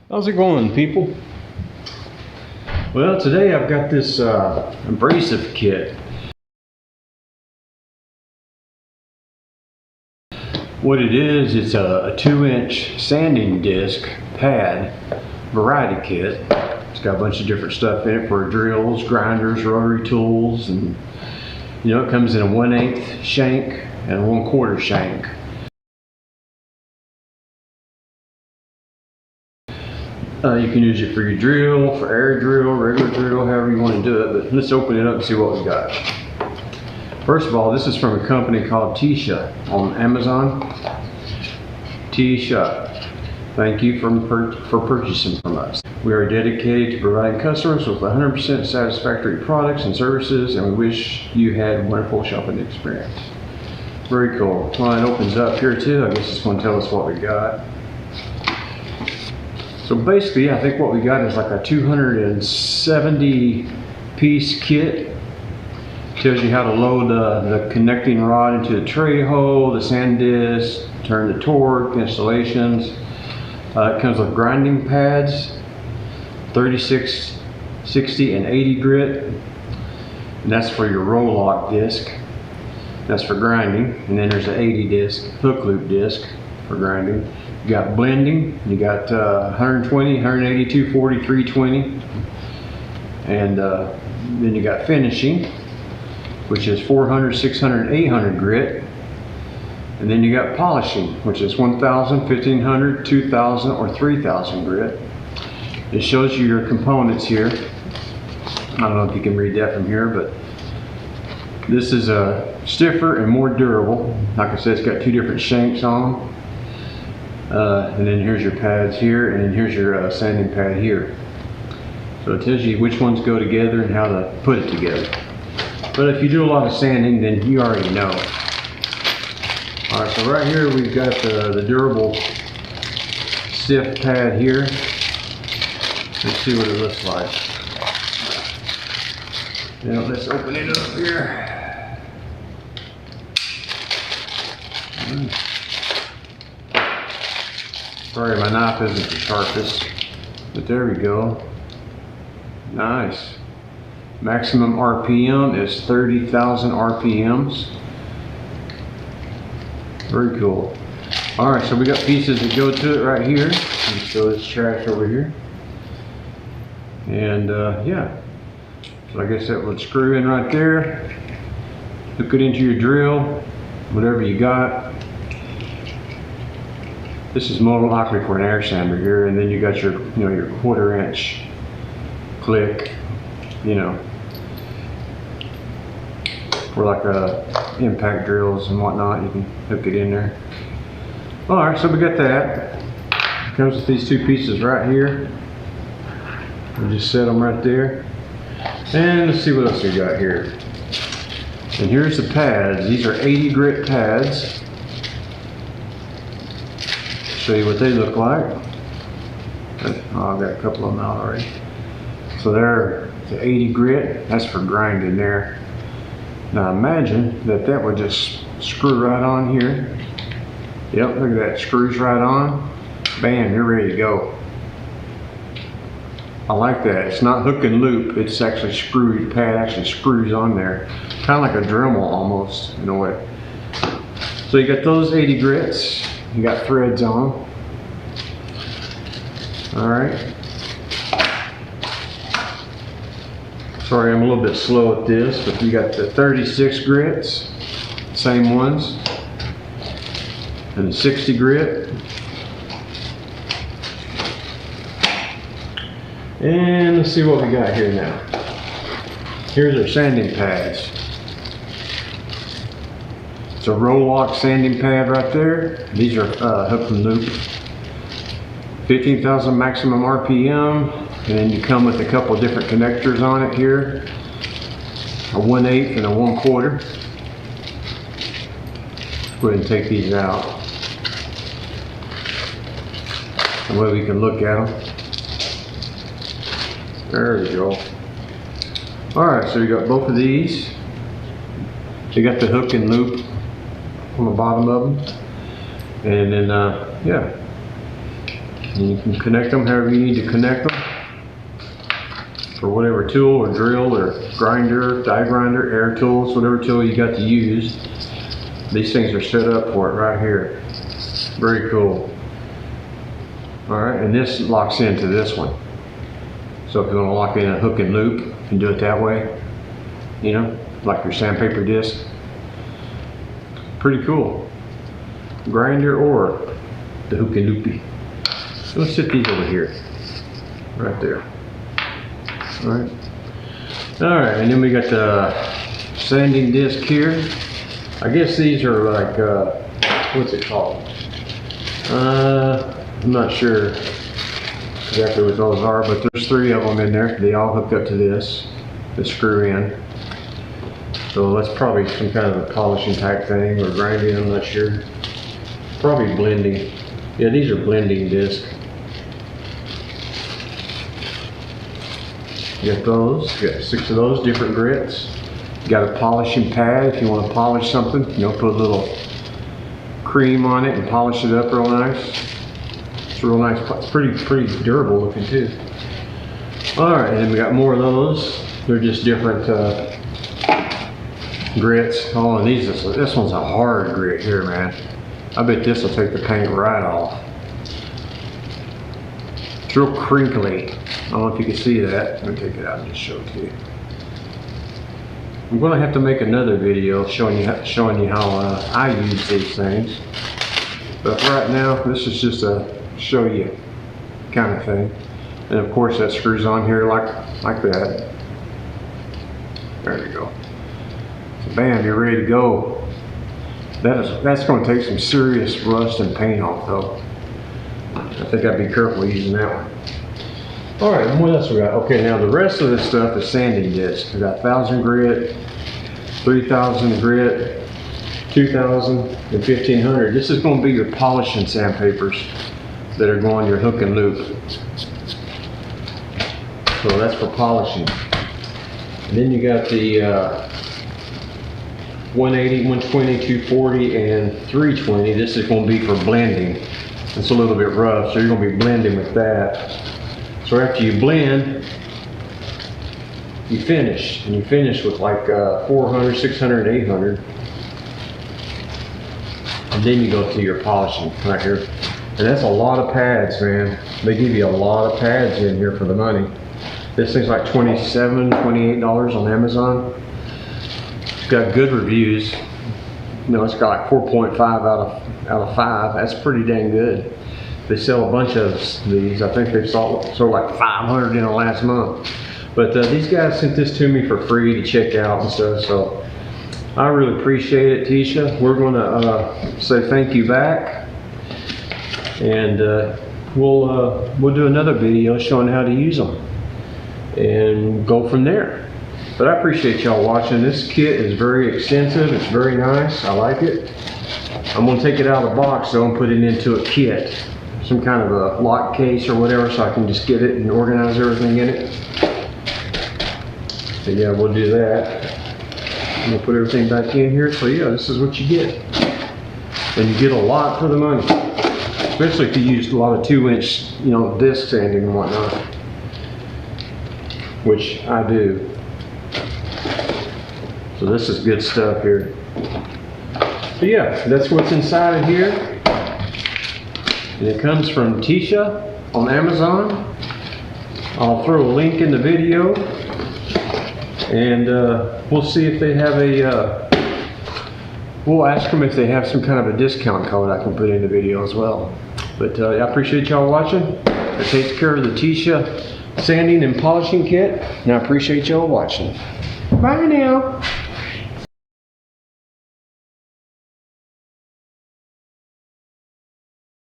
How's it going, people? Well, today I've got this abrasive kit. What it is, it's a 2-inch sanding disc pad variety kit. It's got a bunch of different stuff in it for drills, grinders, rotary tools, and it comes in a 1/8 shank and a 1/4 shank. You can use it for your drill, for air drill, regular drill, however you want to do it, but let's open it up and see what we got. First of all, this is from a company called Tshya on Amazon. Tshya. Thank you for purchasing from us. We are dedicated to providing customers with 100% satisfactory products and services, and we wish you had a wonderful shopping experience. Very cool. Well, it opens up here too. I guess it's going to tell us what we got. So basically, I think what we got is like a 270 piece kit. Tells you how to load the connecting rod into the tray hole, the sand disc, turn the torque, installations. It comes with grinding pads, 36, 60, and 80 grit. And that's for your roll lock disc. That's for grinding. And then there's an 80 disc, hook loop disc for grinding. You got blending, you got 120, 180, 240, 320. And then you got finishing, which is 400, 600, 800 grit. And then you got polishing, which is 1000, 1500, 2000, or 3000 grit. It shows you your components here. I don't know if you can read that from here, but this is stiffer and more durable. Like I said, it's got 2 different shanks on them. And then here's your pads here, and then here's your sanding pad here. So it tells you which ones go together and how to put it together. But if you do a lot of sanding, then you already know. Alright, so right here we've got the durable stiff pad here. Let's see what it looks like. Now let's open it up here. Sorry, my knife isn't the sharpest, but there we go. Nice. Maximum RPM is 30,000 RPMs. Very cool. Alright, so we got pieces that go to it right here. Let's throw this trash over here. And yeah. So I guess that would screw in right there. Hook it into your drill, whatever you got. This is more likely for an air sander here, and then you got your, your 1/4 inch click, for like impact drills and whatnot. You can hook it in there. All right, so we got that. It comes with these 2 pieces right here. We'll just set them right there. And let's see what else we got here. And here's the pads. These are 80 grit pads. Show you what they look like. Oh, I've got a couple of them out already. So they're the 80 grit. That's for grinding there. Now imagine that would just screw right on here. Yep, look at that. Screws right on. Bam, you're ready to go. I like that. It's not hook and loop. It's actually screwed. The pad actually screws on there. Kind of like a Dremel almost, in a way. So you got those 80 grits. You got threads on. Alright. Sorry, I'm a little bit slow at this, but you got the 36 grits, same ones, and the 60 grit. And let's see what we got here now. Here's our sanding pads. It's a roll lock sanding pad right there. These are hook and loop. 15,000 maximum RPM. And then you come with a couple of different connectors on it here. A 1/8 and a 1/4. Go ahead and take these out. That way we can look at them. There we go. Alright, so you got both of these. You got the hook and loop on the bottom of them. And then, yeah. And you can connect them however you need to connect them for whatever tool or drill or grinder, die grinder, air tools, whatever tool you got to use. These things are set up for it right here. Very cool. Alright, and this locks into this one. So if you want to lock in a hook and loop, you can do it that way. You know, like your sandpaper disc. Pretty cool. Grinder or the hook and loopy. So let's set these over here. Right there. Alright. Alright, and then we got the sanding disc here. I guess these are like, what's it called? I'm not sure exactly what those are, but there's 3 of them in there. They all hook up to this screw in. So that's probably some kind of a polishing type thing or grinding, I'm not sure. Probably blending. Yeah, these are blending discs. You got those, you got 6 of those different grits. You got a polishing pad if you want to polish something. You know, put a little cream on it and polish it up real nice. It's real nice. It's pretty durable looking too. All right, and then we got more of those. They're just different grits. Oh, and this one's a hard grit here, man. I bet this will take the paint right off. It's real crinkly. I don't know if you can see that. Let me take it out and just show it to you. I'm going to have to make another video showing you how I use these things. But right now, this is just a show you kind of thing. And of course, that screws on here like that. There you go. So bam, you're ready to go. That's going to take some serious rust and paint off, though. I think I'd be careful using that one. All right, what else we got? Okay, now the rest of this stuff is sanding discs. We got 1,000 grit, 3,000 grit, 2,000, and 1,500. This is going to be your polishing sandpapers that are going your hook and loop. So that's for polishing. And then you got the 180, 120, 240, and 320. This is going to be for blending. It's a little bit rough, so you're going to be blending with that. So after you blend, you finish. And you finish with like 400, 600, 800. And then you go to your polishing right here. And that's a lot of pads, man. They give you a lot of pads in here for the money. This thing's like $27, $28 on Amazon. It's got good reviews. You know, it's got like 4.5 out of 5. That's pretty dang good. They sell a bunch of these. I think they've sold like 500 in the last month. But these guys sent this to me for free to check out and stuff. So I really appreciate it, Tshya. We're going to say thank you back, and we'll do another video showing how to use them and go from there. But I appreciate y'all watching. This kit is very extensive. It's very nice. I like it. I'm going to take it out of the box though and put it into a kit. Some kind of a lock case or whatever, so I can just get it and organize everything in it. So yeah, we'll do that. I'm gonna put everything back in here. So yeah, this is what you get. And you get a lot for the money. Especially if you use a lot of 2-inch, you know, disc sanding and whatnot. Which I do. So this is good stuff here. So yeah, that's what's inside of here. And it comes from Tshya on Amazon. I'll throw a link in the video, and we'll see if they have we'll ask them if they have some kind of a discount code I can put in the video as well. But I appreciate y'all watching. That takes care of the Tshya sanding and polishing kit, and I appreciate y'all watching. Bye now.